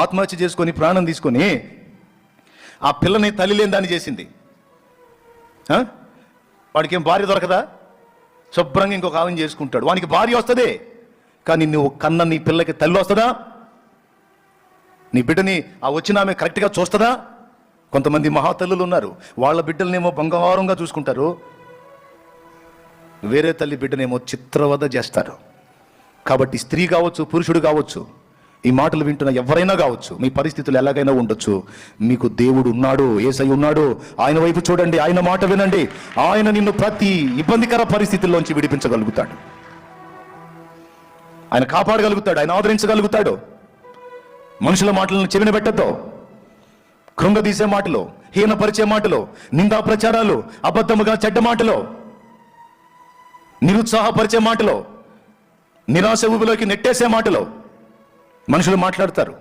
ఆత్మహత్య చేసుకొని ప్రాణం తీసుకొని ఆ పిల్లని తల్లి లేని దాన్ని చేసింది. వాడికి ఏం భార్య దొరకదా? శుభ్రంగా ఇంకొక ఆవిని చేసుకుంటాడు. వానికి భార్య వస్తుంది, కానీ నువ్వు కన్న నీ పిల్లకి తల్లి వస్తుందా? నీ బిడ్డని ఆ వచ్చిన ఆమె కరెక్ట్గా చూస్తుందా? కొంతమంది మహాతల్లులు ఉన్నారు, వాళ్ళ బిడ్డలనేమో బంగారంగా చూసుకుంటారు, వేరే తల్లి బిడ్డనేమో చిత్రవద చేస్తారు. కాబట్టి స్త్రీ కావచ్చు, పురుషుడు కావచ్చు, ఈ మాటలు వింటున్న ఎవరైనా కావచ్చు, మీ పరిస్థితులు ఎలాగైనా ఉండొచ్చు, మీకు దేవుడు ఉన్నాడు, యేసయ్య ఉన్నాడు. ఆయన వైపు చూడండి, ఆయన మాట వినండి. ఆయన నిన్ను ప్రతి ఇబ్బందికర పరిస్థితుల్లోంచి విడిపించగలుగుతాడు, ఆయన కాపాడగలుగుతాడు, ఆయన ఆదరించగలుగుతాడు. మనుషుల మాటలను చెవిన పెట్టద్దు. కృంగదీసే మాటలు, హీనపరిచే మాటలు, నిందా ప్రచారాలు, అబద్ధముగా చెడ్డ మాటలు, నిరుత్సాహపరిచే మాటలు, నిరాశ ఊబిలోకి నెట్టేసే మాటలు మనుషులు మాట్లాడతారు.